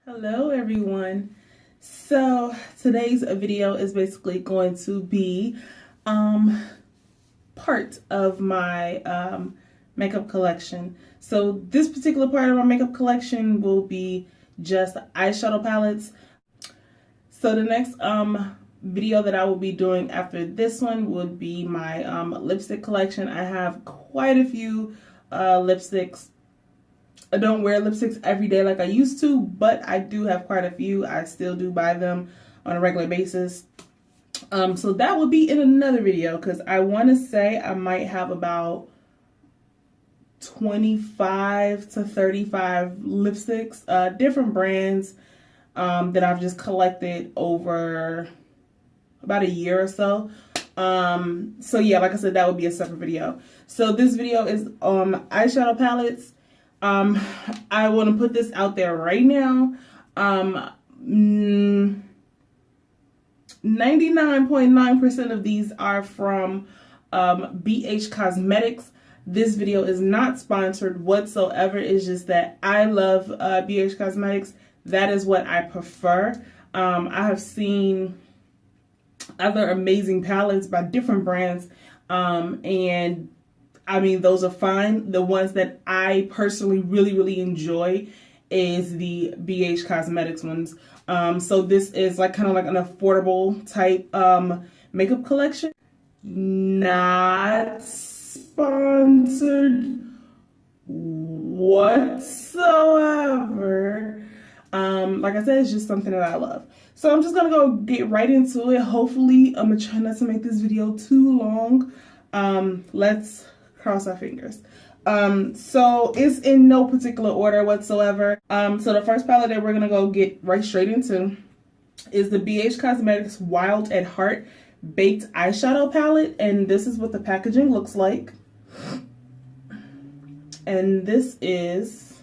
Hello everyone. So today's video is basically going to be part of my makeup collection. So this particular part of my makeup collection will be just eyeshadow palettes. So the next video that I will be doing after this one would be my lipstick collection. I have quite a few lipsticks. I don't wear lipsticks every day like I used to, but I do have quite a few. I still do buy them on a regular basis. So that will be in another video because I want to say I might have about 25 to 35 lipsticks, different brands that I've just collected over about a year or so. So yeah, like I said, that would be a separate video. So this video is eyeshadow palettes. I want to put this out there right now. 99.9% of these are from BH Cosmetics. This video is not sponsored whatsoever. It's just that I love BH Cosmetics. That is what I prefer. I have seen other amazing palettes by different brands, and I mean, those are fine. The ones that I personally really enjoy is the BH Cosmetics ones. So this is like kind of like an affordable type makeup collection. Not sponsored whatsoever. Like I said, it's just something that I love. So I'm just gonna go get right into it. Hopefully, I'm gonna try not to make this video too long. Let's cross our fingers. So it's in no particular order whatsoever. So the first palette that we're gonna go get right straight into is the BH Cosmetics Wild at Heart Baked Eyeshadow Palette, and this is what the packaging looks like. And this is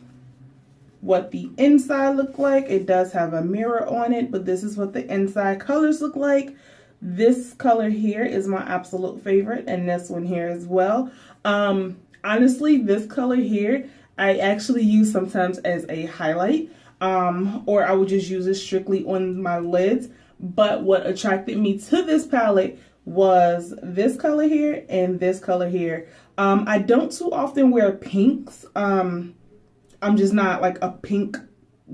what the inside look like. It does have a mirror on it, but this is what the inside colors look like. This color here is my absolute favorite, and this one here as well. Honestly, this color here, I actually use sometimes as a highlight, or I would just use it strictly on my lids. But what attracted me to this palette was this color here and this color here. I don't too often wear pinks. I'm just not like a pink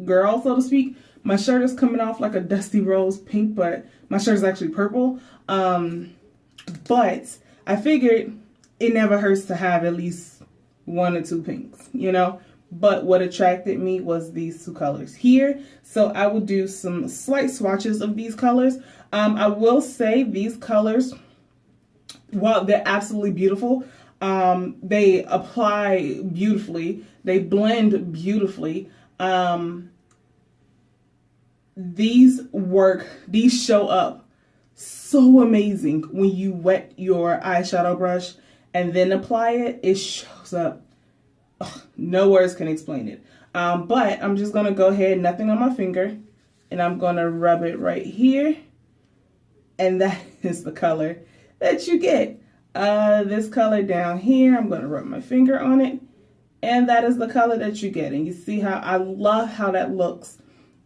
girl, so to speak. My shirt is coming off like a dusty rose pink, but my shirt is actually purple. But I figured it never hurts to have at least one or two pinks, you know? But what attracted me was these two colors here. So I will do some slight swatches of these colors. I will say these colors, while they're absolutely beautiful, they apply beautifully. They blend beautifully. These show up so amazing when you wet your eyeshadow brush and then apply it. It shows up. Ugh, no words can explain it. But I'm just gonna go ahead, nothing on my finger, and I'm gonna rub it right here. And that is the color that you get. This color down here, I'm gonna rub my finger on it, and that is the color that you get. And you see how I love how that looks,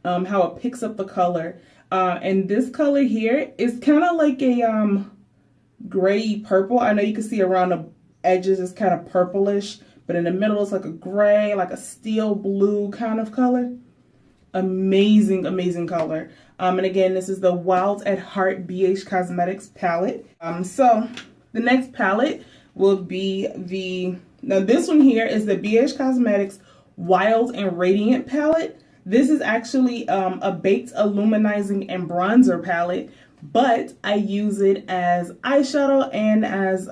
how it picks up the color. And this color here is kind of like a gray purple. I know you can see around the edges it's kind of purplish, but in the middle it's like a gray, like a steel blue kind of color. Amazing color. And again, this is the Wild at Heart BH Cosmetics palette. So the next palette will be now this one here is the BH Cosmetics Wild and Radiant palette. This is actually a baked illuminizing and bronzer palette, but I use it as eyeshadow and as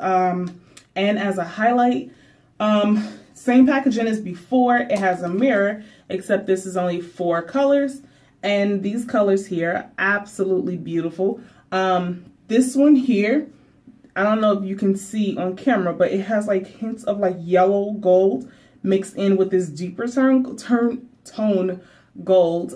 a highlight. Same packaging as before. It has a mirror, except this is only 4 colors, and these colors here are absolutely beautiful. This one here, I don't know if you can see on camera, but it has like hints of like yellow gold mixed in with this deeper tone gold.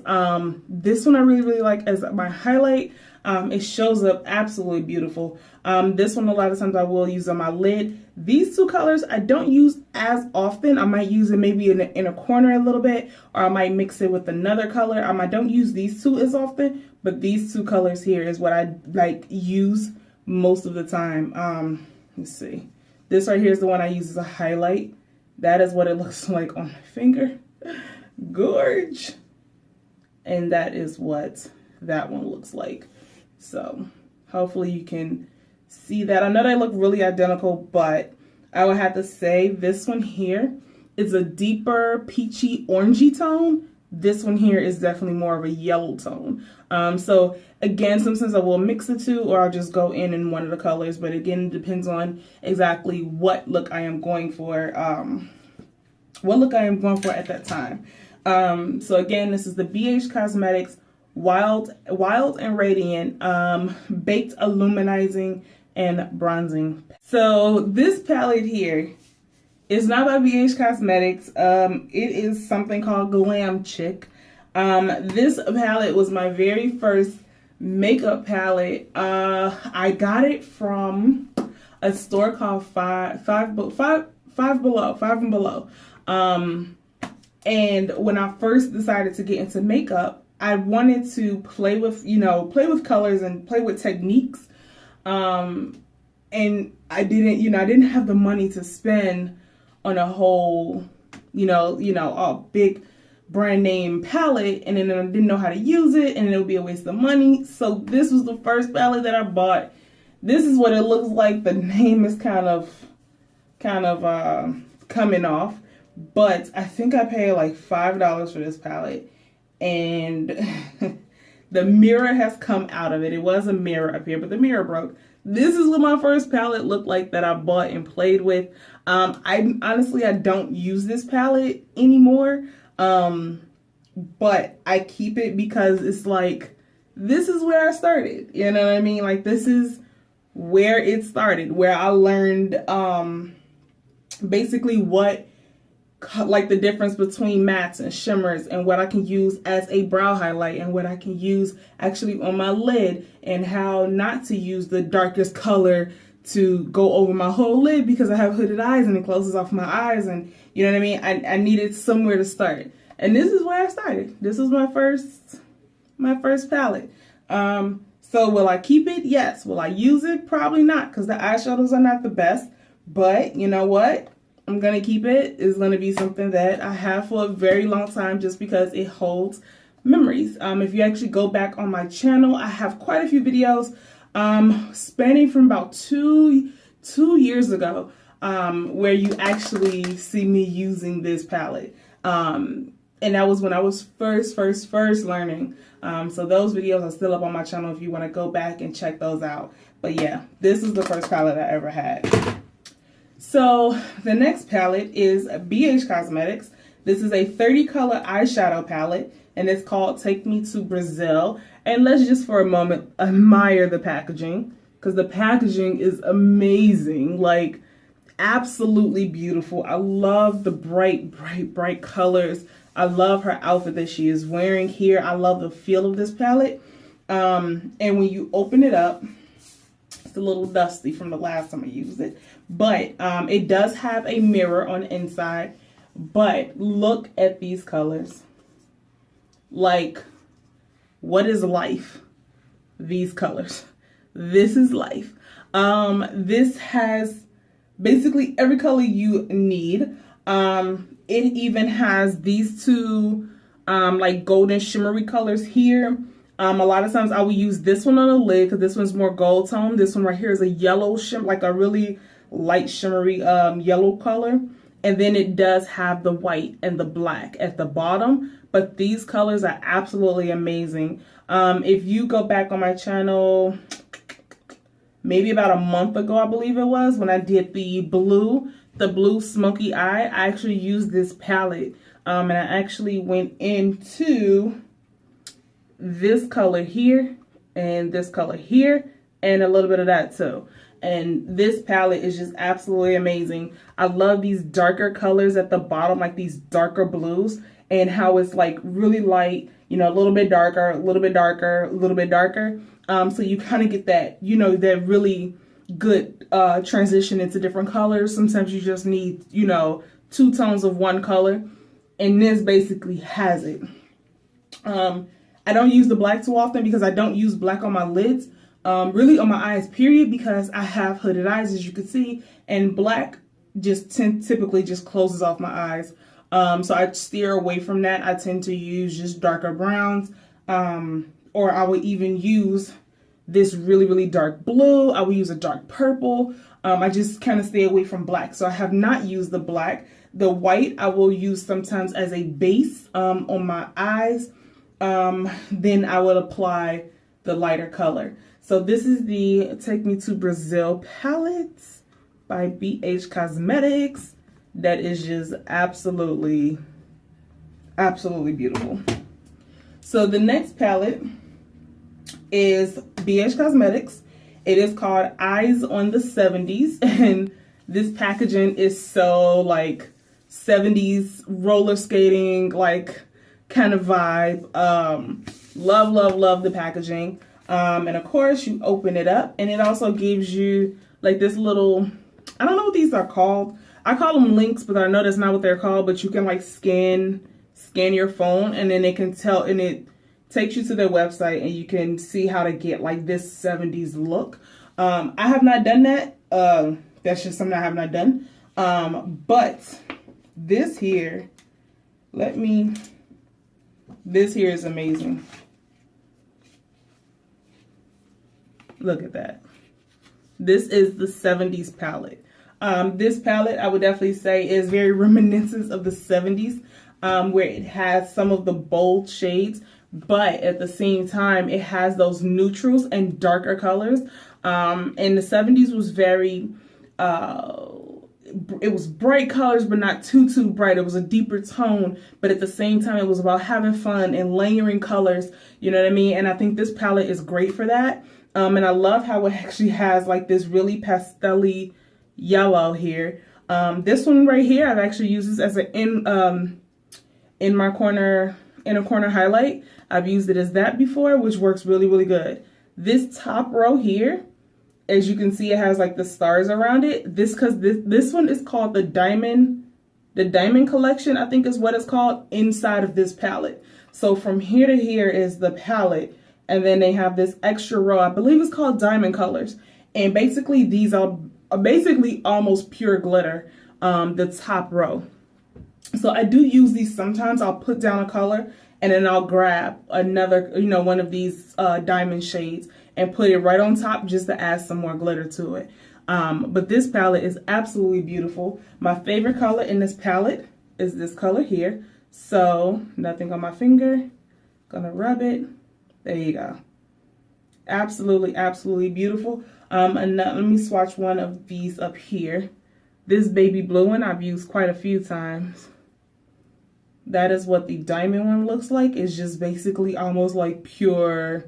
This one I really like as my highlight. It shows up absolutely beautiful. This one a lot of times I will use on my lid. These two colors I don't use as often. I might use it maybe in a corner a little bit, or I might mix it with another color. I don't use these two as often, but these two colors here is what I like use most of the time. Let's see. This right here is the one I use as a highlight. That is what it looks like on my finger. Gorge. And that is what that one looks like. So hopefully you can see that. I know they look really identical, but I would have to say this one here is a deeper peachy orangey tone. This one here is definitely more of a yellow tone. So again, sometimes I will mix the two, or I'll just go in one of the colors. But again, it depends on exactly what look I am going for. At that time. So again, this is the BH Cosmetics Wild and Radiant Baked Illuminizing and Bronzing. So this palette here is not by BH Cosmetics. It is something called Glam Chick. This palette was my very first makeup palette. I got it from a store called Five and Below. And when I first decided to get into makeup, I wanted to play with colors and play with techniques. And I didn't have the money to spend on a whole, a big brand name palette, and then I didn't know how to use it, and it would be a waste of money. So this was the first palette that I bought. This is what it looks like. The name is kind of coming off, but I think I paid like $5 for this palette, and the mirror has come out of it. It was a mirror up here, but the mirror broke. This is what my first palette looked like that I bought and played with. I don't use this palette anymore, but I keep it because it's like, this is where I started. You know what I mean? Like, this is where it started, where I learned basically what, like, the difference between mattes and shimmers, and what I can use as a brow highlight, and what I can use actually on my lid, and how not to use the darkest color to go over my whole lid because I have hooded eyes and it closes off my eyes, and you know what I mean? I needed somewhere to start. And this is where I started. This was my first palette. So will I keep it? Yes. Will I use it? Probably not, because the eyeshadows are not the best. But you know what? I'm going to keep it. It's going to be something that I have for a very long time, just because it holds memories. If you actually go back on my channel, I have quite a few videos spanning from about two years ago, where you actually see me using this palette. And that was when I was first learning. So those videos are still up on my channel if you want to go back and check those out. But yeah, this is the first palette I ever had. So the next palette is BH Cosmetics. This is a 30 color eyeshadow palette, and it's called Take Me to Brazil. And let's just for a moment admire the packaging, because the packaging is amazing. Like, absolutely beautiful. I love the bright colors. I love her outfit that she is wearing here. I love the feel of this palette. And when you open it up, it's a little dusty from the last time I used it, but it does have a mirror on the inside. But look at these colors. Like, what is life? These colors. This is life. This has basically every color you need. It even has these two like golden shimmery colors here. A lot of times I will use this one on the lid because this one's more gold tone. This one right here is a yellow shimmer, like a really light shimmery yellow color. And then it does have the white and the black at the bottom. But these colors are absolutely amazing. If you go back on my channel, maybe about a month ago, I believe it was, when I did the blue smoky eye, I actually used this palette. And I actually went into this color here and this color here and a little bit of that too. And this palette is just absolutely amazing. I love these darker colors at the bottom, like these darker blues. and how it's like really light, you know, a little bit darker, a little bit darker, a little bit darker. So you kind of get that, you know, that really good transition into different colors. Sometimes you just need, you know, 2 tones of one color, and this basically has it. I don't use the black too often because I don't use black on my lids, really on my eyes, period, because I have hooded eyes, as you can see, and black just typically just closes off my eyes. So I steer away from that. I tend to use just darker browns, or I would even use this really, really dark blue. I would use a dark purple. I just kind of stay away from black. So I have not used the black. The white I will use sometimes as a base on my eyes. Then I would apply the lighter color. So this is the Take Me to Brazil palette by BH Cosmetics. That is just absolutely, absolutely beautiful. So the next palette is BH Cosmetics. It is called Eyes on the 70s, and this packaging is so like 70s roller skating, like kind of vibe. Love, love, love the packaging. And of course you open it up, and it also gives you like this little, I don't know what these are called. I call them links, but I know that's not what they're called, but you can like scan your phone, and then it can tell, and it takes you to their website, and you can see how to get like this 70s look. I have not done that. That's just something I have not done. But this here, this here is amazing. Look at that. This is the 70s palette. This palette, I would definitely say, is very reminiscent of the 70s, where it has some of the bold shades, but at the same time, it has those neutrals and darker colors. And the 70s was very, it was bright colors, but not too bright. It was a deeper tone, but at the same time, it was about having fun and layering colors, you know what I mean? And I think this palette is great for that. And I love how it actually has like this really pastel-y yellow here. This one right here, I've actually used this as an inner corner highlight. I've used it as that before, which works really, really good. This top row here, as you can see, it has like the stars around it. This one is called the diamond collection, I think is what it's called, inside of this palette. So from here to here is the palette, and then they have this extra row, I believe it's called diamond colors. And basically these are basically almost pure glitter, the top row. So I do use these sometimes. I'll put down a color, and then I'll grab another, you know, one of these diamond shades and put it right on top just to add some more glitter to it. But this palette is absolutely beautiful. My favorite color in this palette is this color here. So nothing on my finger, gonna rub it. There you go. Absolutely, absolutely beautiful. And now let me swatch one of these up here. This baby blue one I've used quite a few times. That is what the diamond one looks like. It's just basically almost like pure,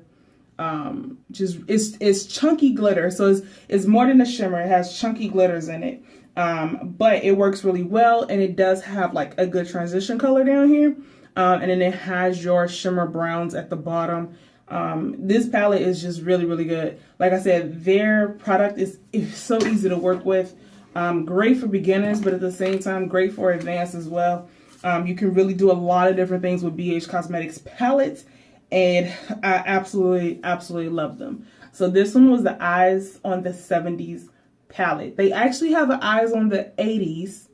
it's chunky glitter. So it's more than a shimmer. It has chunky glitters in it. But it works really well, and it does have like a good transition color down here. And then it has your shimmer browns at the bottom. This palette is just really, really good. Like I said, their product is so easy to work with. Great for beginners, but at the same time, great for advanced as well. You can really do a lot of different things with BH Cosmetics palettes, and I absolutely, absolutely love them. So this one was the Eyes on the 70s palette. They actually have an Eyes on the 80s,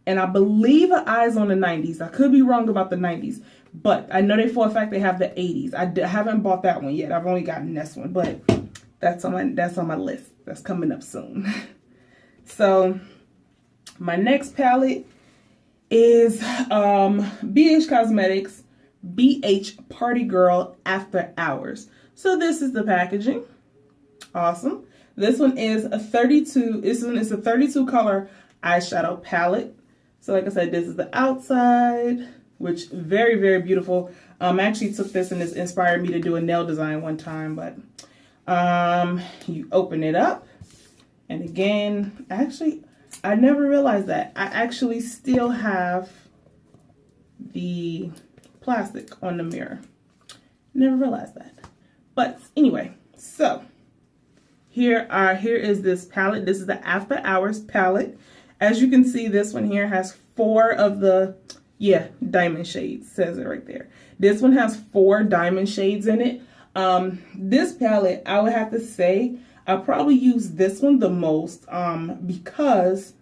and I believe an Eyes on the 90s. I could be wrong about the 90s, but I know for a fact they have the 80s. I haven't bought that one yet. I've only gotten this one, but that's on my list. That's coming up soon. So my next palette is BH Cosmetics BH Party Girl After Hours. So this is the packaging. Awesome. This one is a 32. This one is a 32 color eyeshadow palette. So like I said, this is the outside, which very, very beautiful. I actually took this and this inspired me to do a nail design one time, but you open it up, and again, actually, I never realized that I actually still have the plastic on the mirror. Never realized that. But anyway, so here is this palette. This is the After Hours palette. As you can see, this one here has 4 of the, diamond shades, says it right there. This one has 4 diamond shades in it. This palette, I would have to say, I probably use this one the most because,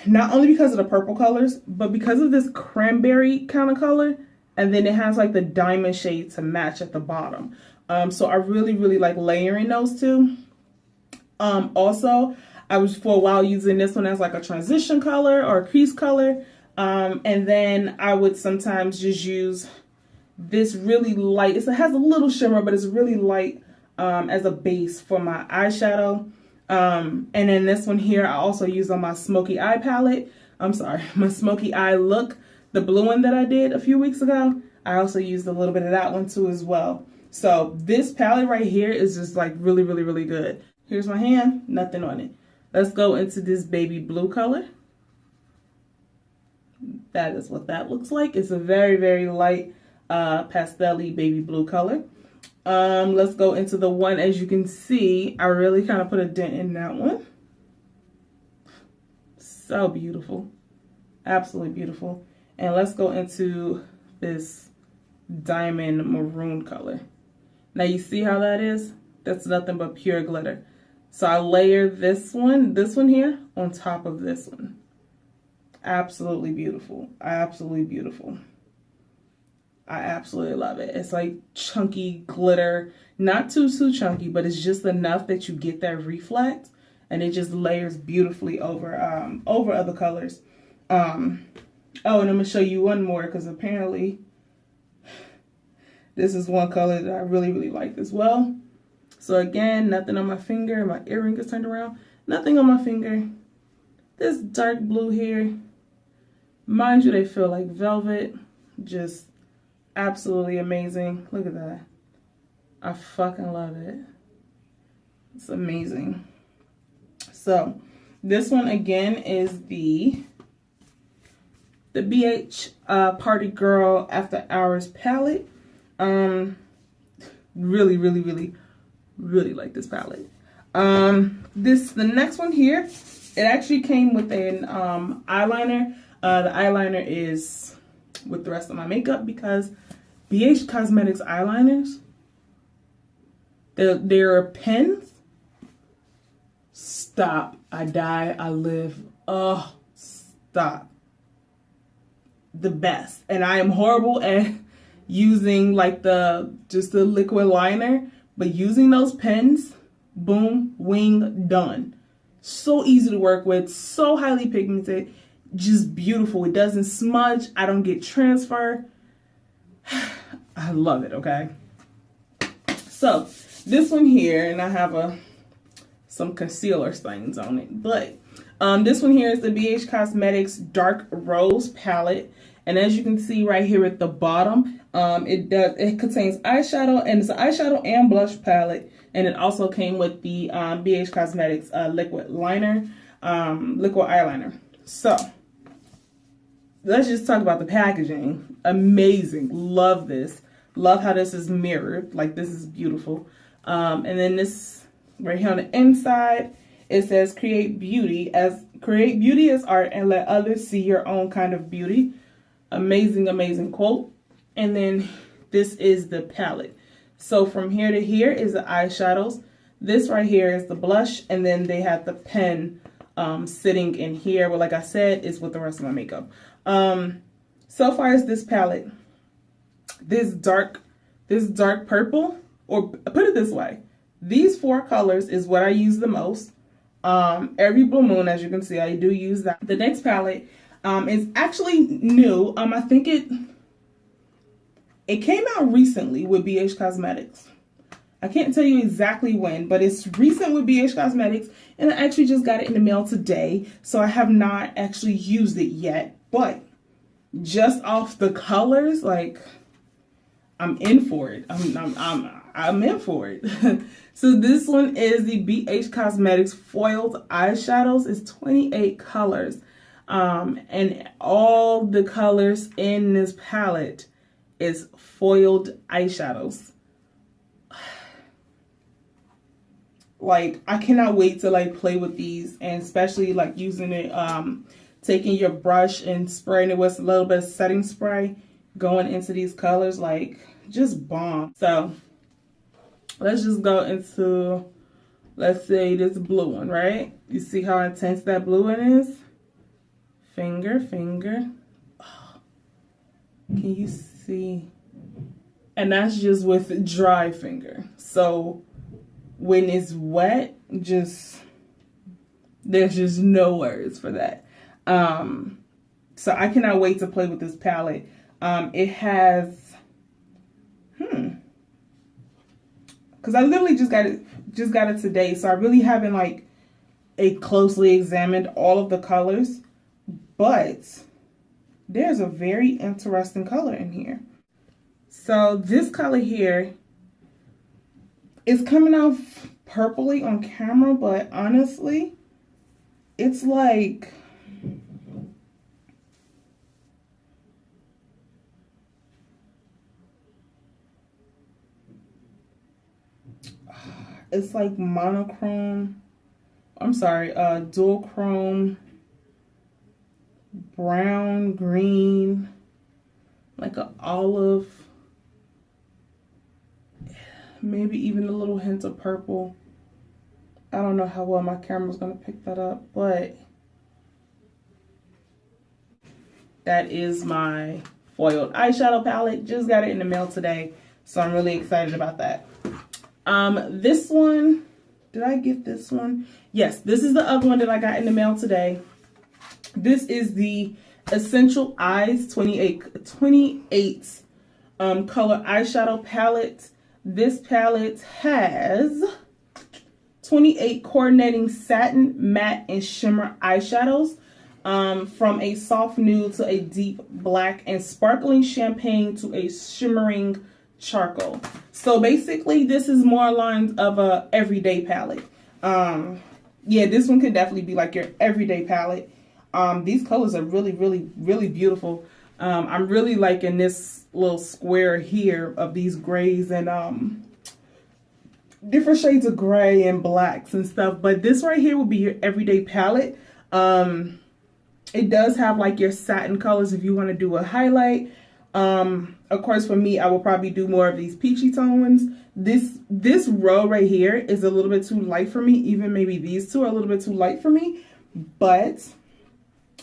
not only because of the purple colors, but because of this cranberry kind of color. And then it has like the diamond shade to match at the bottom. So I really, really like layering those two. Also, I was for a while using this one as like a transition color or a crease color. And then I would sometimes just use this really light. It has a little shimmer, but it's really light as a base for my eyeshadow. And then this one here, I also use on my smoky eye palette. I'm sorry, my smoky eye look. The blue one that I did a few weeks ago, I also used a little bit of that one too as well. So this palette right here is just like really, really, really good. Here's my hand, nothing on it. Let's go into this baby blue color. That is what that looks like. It's a very, very light pastel-y baby blue color. Let's go into the one, as you can see, I really kind of put a dent in that one. So beautiful. Absolutely beautiful. And let's go into this diamond maroon color. Now you see how that is? That's nothing but pure glitter. So I layer this one here on top of this one. Absolutely beautiful. Absolutely beautiful. I absolutely love it. It's like chunky glitter, not too chunky, but it's just enough that you get that reflect, and it just layers beautifully over other colors. Oh, and I'm gonna show you one more because apparently this is one color that I really, really like as well. So again, nothing on my finger. My earring is turned around. Nothing on my finger. This dark blue here, mind you, they feel like velvet. Just absolutely amazing. Look at that. I fucking love it. It's amazing. So this one again is the BH Party Girl After Hours palette. Really, really, really, really like this palette. The next one here, it actually came with an eyeliner. The eyeliner is with the rest of my makeup because BH Cosmetics eyeliners, they're pens. Stop. I die. I live. Oh, stop. The best. And I am horrible at using like just the liquid liner, but using those pens, boom, wing, done. So easy to work with, so highly pigmented, just beautiful. It doesn't smudge. I don't get transfer. I love it, okay? So this one here, and I have some concealer stains on it, but this one here is the BH Cosmetics Dark Rose palette. And as you can see right here at the bottom, it contains eyeshadow, and it's an eyeshadow and blush palette. And it also came with the BH Cosmetics liquid liner, liquid eyeliner. So let's just talk about the packaging. Amazing. Love this. Love how this is mirrored. Like, this is beautiful. And then this right here on the inside, it says create beauty as art and let others see your own kind of beauty. Amazing, amazing quote. And then this is the palette. So from here to here is the eyeshadows. This right here is the blush, and then they have the pen sitting in here. But like I said, it's with the rest of my makeup. So far as this palette, this dark purple, or put it this way, these 4 colors is what I use the most. Every blue moon, as you can see, I do use that. The next palette is actually new. I think it came out recently with BH Cosmetics. I can't tell you exactly when, but it's recent with BH Cosmetics, and I actually just got it in the mail today, so I have not actually used it yet. But just off the colors, like, I'm in for it. I'm in for it. So this one is the BH Cosmetics Foiled Eyeshadows. It's 28 colors. And all the colors in this palette is foiled eyeshadows. Like, I cannot wait to like play with these, and especially like using it, taking your brush and spraying it with a little bit of setting spray, going into these colors, like just bomb. So let's just go into, let's say this blue one, right? You see how intense that blue one is? Finger, finger. Oh, can you see? And that's just with dry finger. So when it's wet, just, there's just no words for that. So I cannot wait to play with this palette. It has, because I literally just got it today, so I really haven't like closely examined all of the colors, but there's a very interesting color in here. So this color here is coming off purpley on camera, but honestly, it's like, it's like monochrome, I'm sorry, dual chrome, brown, green, like an olive, maybe even a little hint of purple. I don't know how well my camera's gonna pick that up, but that is my foiled eyeshadow palette. Just got it in the mail today, so I'm really excited about that. This one, did I get this one? Yes, this is the other one that I got in the mail today. This is the Essential Eyes 28 color eyeshadow palette. This palette has 28 coordinating satin, matte, and shimmer eyeshadows, from a soft nude to a deep black, and sparkling champagne to a shimmering charcoal. So basically this is more lines of a everyday palette. Yeah, this one could definitely be like your everyday palette. These colors are really, really, really beautiful. I'm really liking this little square here of these grays and different shades of gray and blacks and stuff. But this right here will be your everyday palette. It does have like your satin colors if you want to do a highlight. Of course, for me, I will probably do more of these peachy tone ones. This row right here is a little bit too light for me. Even maybe these two are a little bit too light for me. But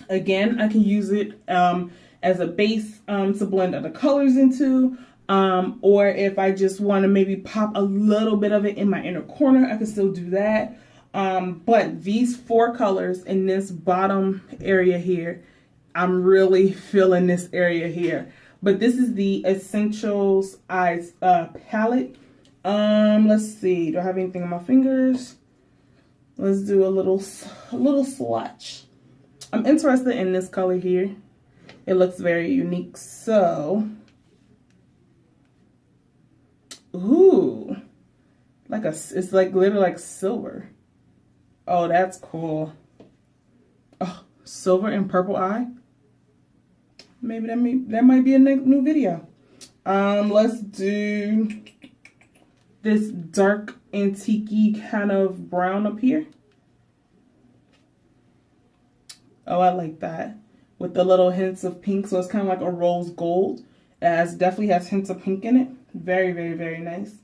again, I can use it as a base to blend other colors into. Or if I just want to maybe pop a little bit of it in my inner corner, I can still do that. But these four colors in this bottom area here, I'm really feeling this area here. But this is the Essentials Eyes palette. Let's see. Do I have anything on my fingers? Let's do a little swatch. I'm interested in this color here. It looks very unique. So, ooh, it's like literally like silver. Oh, that's cool. Oh, silver and purple eye. Maybe that might be a new video. Let's do this dark antique kind of brown up here. Oh, I like that. With the little hints of pink, so it's kind of like a rose gold. It definitely has hints of pink in it. Very, very, very nice.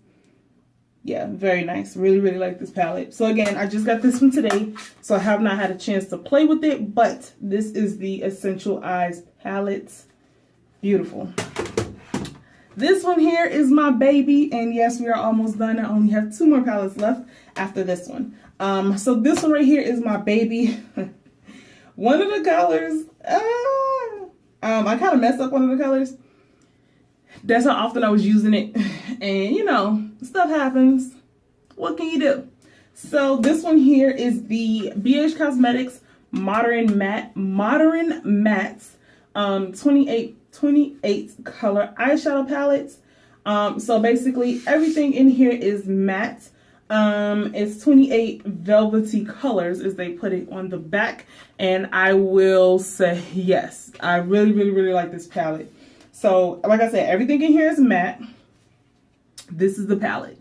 Yeah, very nice. Really, really like this palette. So again, I just got this one today, so I have not had a chance to play with it, but this is the Essential Eyes palette. Beautiful. This one here is my baby, and yes, we are almost done. I only have 2 more palettes left after this one. So this one right here is my baby. One of the colors, I kind of messed up one of the colors. That's how often I was using it, and you know, stuff happens. What can you do? So this one here is the BH Cosmetics Modern Mattes 28 color eyeshadow palettes. So basically everything in here is matte. It's 28 velvety colors, as they put it on the back. And I will say, yes, I really, really, really like this palette. So, like I said, everything in here is matte. This is the palette.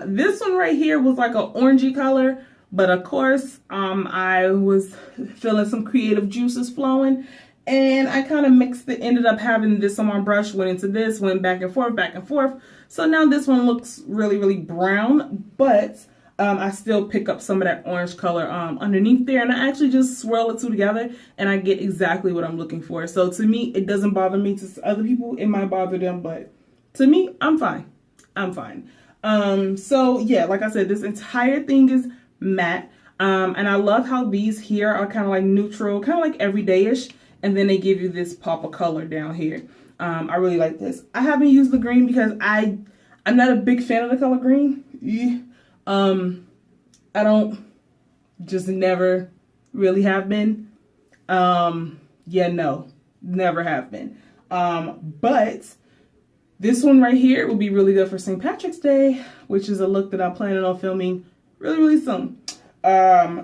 This one right here was like an orangey color, but of course, I was feeling some creative juices flowing, and I kind of mixed it, ended up having this on my brush, went into this, went back and forth, back and forth. So now this one looks really, really brown, but I still pick up some of that orange color underneath there, and I actually just swirl the two together, and I get exactly what I'm looking for. So to me, it doesn't bother me. To other people, it might bother them, but to me, I'm fine. I'm fine. So yeah, like I said, this entire thing is matte. And I love how these here are kind of like neutral, kind of like everyday-ish. And then they give you this pop of color down here. I really like this. I haven't used the green because I'm not a big fan of the color green. I don't, just never really have been. Yeah, no, never have been. But this one right here will be really good for St. Patrick's Day, which is a look that I'm planning on filming really, really soon.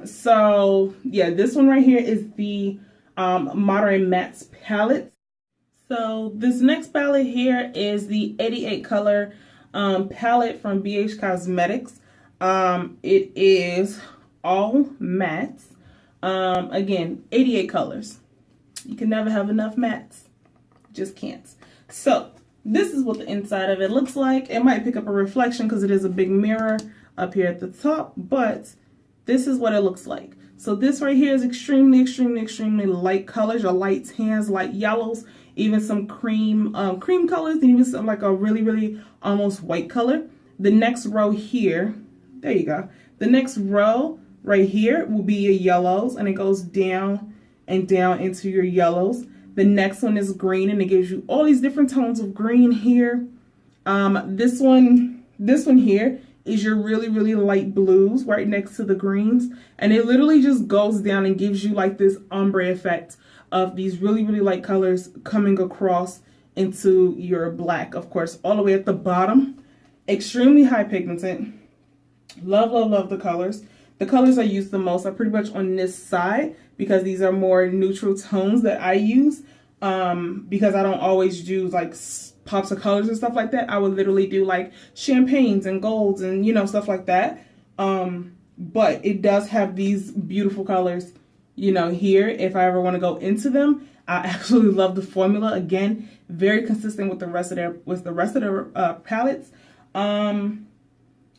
So yeah, this one right here is the Modern Mattes palette. So this next palette here is the 88 color palette from BH Cosmetics. It is all mattes. Again, 88 colors. You can never have enough mattes. Just can't. So this is what the inside of it looks like. It might pick up a reflection because it is a big mirror up here at the top, but this is what it looks like. So this right here is extremely, extremely, extremely light colors, your light tans, light yellows, even some cream colors, and even some like a really, really almost white color. The next row here, there you go. The next row right here will be your yellows, and it goes down and down into your yellows. The next one is green, and it gives you all these different tones of green here. This one here is your really, really light blues right next to the greens. And it literally just goes down and gives you like this ombre effect of these really, really light colors coming across into your black, of course, all the way at the bottom. Extremely high pigmented. Love, love, love the colors. The colors I use the most are pretty much on this side because these are more neutral tones that I use. Because I don't always use like pops of colors and stuff like that. I would literally do like champagnes and golds and, you know, stuff like that. But it does have these beautiful colors, you know, here if I ever want to go into them. I absolutely love the formula. Again, very consistent with the rest of their palettes.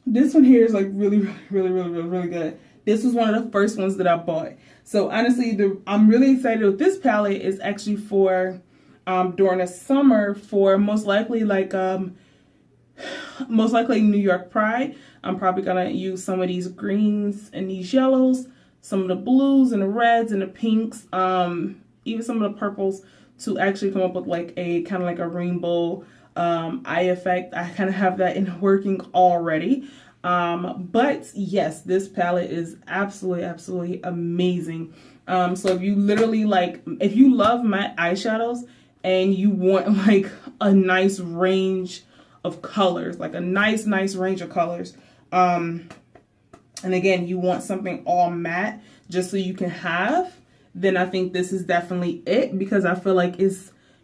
This one here is like really, really, really, really, really good. This was one of the first ones that I bought. So honestly, I'm really excited with this palette. Is actually for during the summer for most likely New York Pride. I'm probably gonna use some of these greens and these yellows, some of the blues and the reds and the pinks, even some of the purples to actually come up with like a kind of like a rainbow eye effect. I kind of have that in working already. But yes, this palette is absolutely, absolutely amazing. So if you literally if you love matte eyeshadows and you want like a nice range of colors, like a nice range of colors, and again, you want something all matte just so you can have, then I think this is definitely it, because I feel like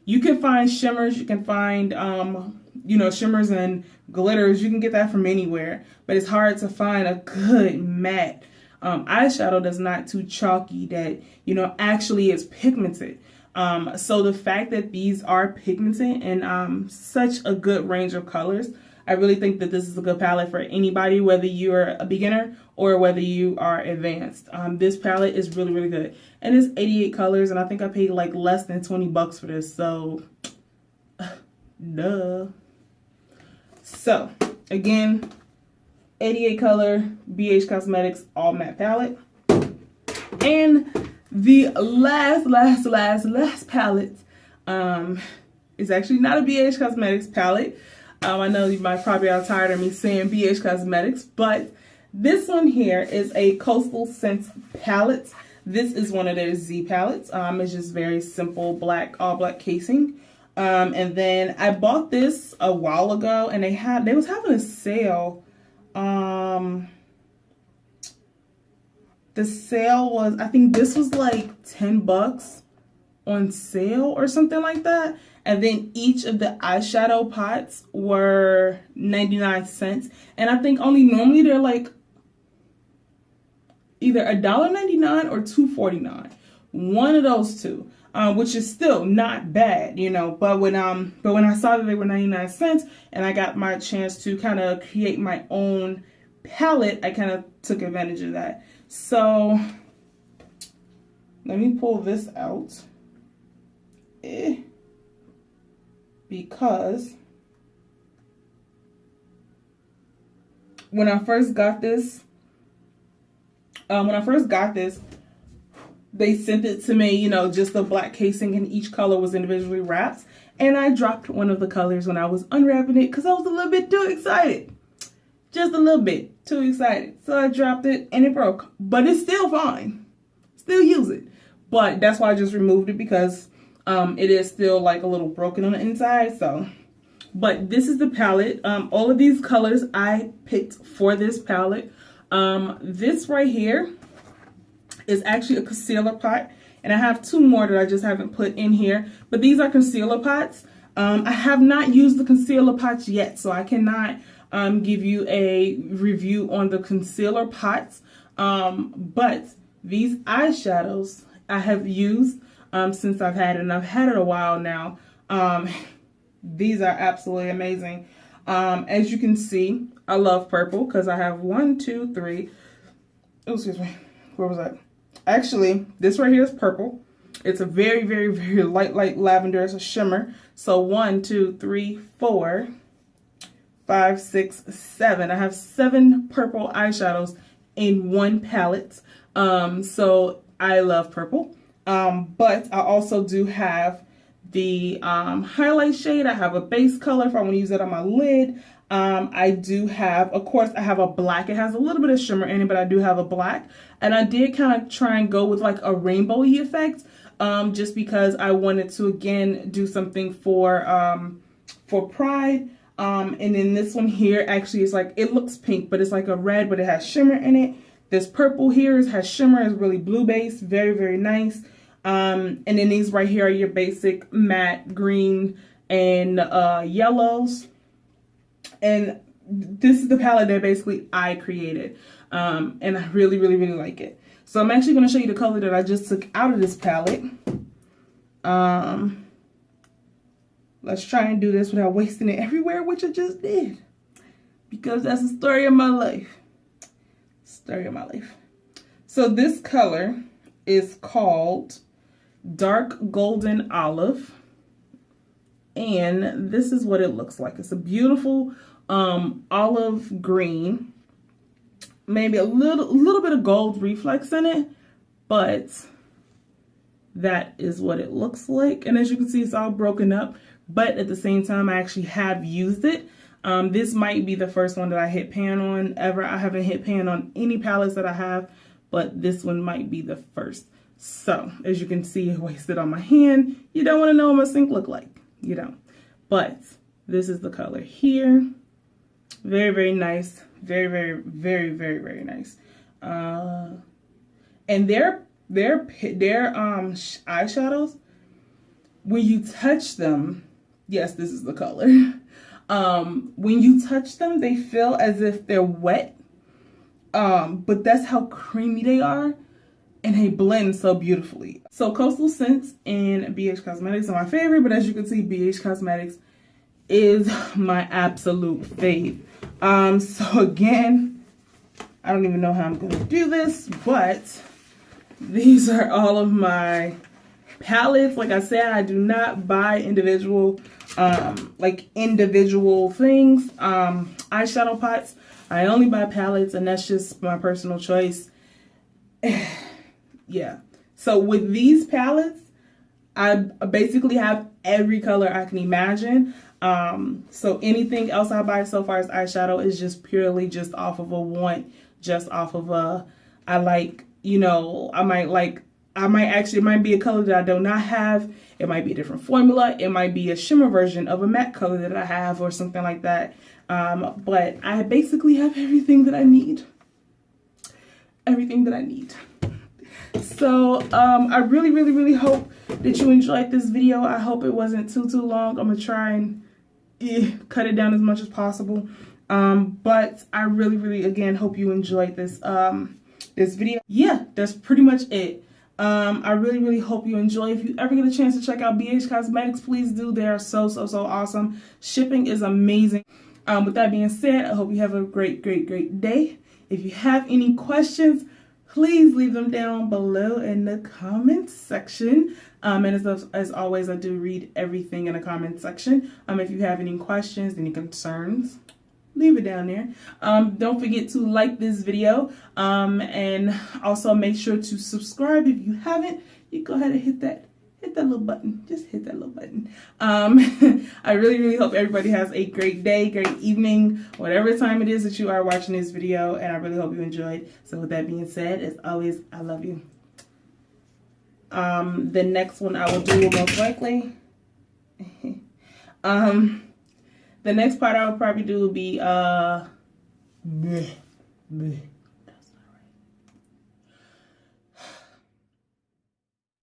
you can find shimmers, you can find, you know, shimmers and glitters. You can get that from anywhere, but it's hard to find a good matte eyeshadow that's not too chalky, that, you know, actually is pigmented. So the fact that these are pigmented and such a good range of colors, I really think that this is a good palette for anybody, whether you're a beginner or whether you are advanced. This palette is really, really good. And it's 88 colors, and I think I paid like less than 20 bucks for this, so duh. So again, 88 color BH Cosmetics all matte palette. And the last palette is actually not a BH Cosmetics palette. I know you might probably are tired of me saying BH Cosmetics, but this one here is a Coastal Scents palette. This is one of their Z palettes. It's just very simple black, all black casing. And then I bought this a while ago, and they was having a sale The sale was, I think this was like $10 on sale or something like that. And then each of the eyeshadow pots were 99 cents. And I think only normally they're like either $1.99 or $2.49. One of those two. Which is still not bad, you know. But when I saw that they were 99 cents and I got my chance to kind of create my own palette, I kind of took advantage of that. So let me pull this out. Because when I first got this, they sent it to me, you know, just the black casing, and each color was individually wrapped. And I dropped one of the colors when I was unwrapping it because I was a little bit too excited. Just a little bit too excited. So I dropped it and it broke. But it's still fine. Still use it. But that's why I just removed it, because it is still like a little broken on the inside. So, but this is the palette. All of these colors I picked for this palette. This right here is actually a concealer pot, and I have two more that I just haven't put in here, but these are concealer pots. I have not used the concealer pots yet, so I cannot give you a review on the concealer pots, but these eyeshadows I have used since I've had it, and I've had it a while now. These are absolutely amazing. As you can see, I love purple because I have 1, 2, 3. Oh, excuse me. Where was that? Actually, this right here is purple. It's a very, very, very light lavender. It's a shimmer. So 1, 2, 3, 4, 5, 6, 7. I have 7 purple eyeshadows in one palette. So I love purple. But I also do have the highlight shade. I have a base color if I want to use it on my lid. I do have, of course, I have a black. It has a little bit of shimmer in it, but I do have a black. And I did kind of try and go with like a rainbowy effect, just because I wanted to, again, do something for Pride. And then this one here actually is like, it looks pink, but it's like a red, but it has shimmer in it. This purple here has shimmer, is really blue based, very, very nice. And then these right here are your basic matte green and yellows. And this is the palette that basically I created. And I really, really, really like it. So I'm actually going to show you the color that I just took out of this palette. Let's try and do this without wasting it everywhere, which I just did. Because that's the story of my life. Story of my life. So this color is called Dark Golden Olive. And this is what it looks like. It's a beautiful olive green. Maybe a little bit of gold reflex in it, but that is what it looks like. And as you can see, it's all broken up, but at the same time, I actually have used it. This might be the first one that I hit pan on ever. I haven't hit pan on any palettes that I have, but this one might be the first. So as you can see, I wasted on my hand. You don't want to know what my sink look like. You don't. But this is the color here. Very, very nice. Very, very, very, very, very nice. And their eyeshadows, when you touch them, yes, this is the color. When you touch them, they feel as if they're wet. But that's how creamy they are. And they blend so beautifully. So Coastal Scents and BH Cosmetics are my favorite, but as you can see, BH Cosmetics is my absolute fave. So again, I don't even know how I'm going to do this, but these are all of my palettes. Like I said, I do not buy individual things, eyeshadow pots. I only buy palettes, and that's just my personal choice. Yeah. So with these palettes, I basically have every color I can imagine. So anything else I buy so far as eyeshadow is just purely just off of a want, just off of a, I like, you know, I might like it might be a color that I do not have. It might be a different formula. It might be a shimmer version of a matte color that I have or something like that. But I basically have everything that I need. Everything that I need. So I really, really, really hope that you enjoyed this video. I hope it wasn't too long. I'm gonna try and cut it down as much as possible. But I really, really, again, hope you enjoyed this this video. Yeah, that's pretty much it. I really, really hope you enjoy. If you ever get a chance to check out BH Cosmetics, please do. They are so awesome. Shipping is amazing. With that being said, I hope you have a great day. If you have any questions, please leave them down below in the comments section. And as always, I do read everything in the comment section. If you have any questions, any concerns, leave it down there. Don't forget to like this video. And also make sure to subscribe if you haven't. You go ahead and hit that little button. Just hit that little button. I really, really hope everybody has a great day, great evening, whatever time it is that you are watching this video, and I really hope you enjoyed. So with that being said, as always, I love you. The next one I will do most likely. The next part I will probably do will be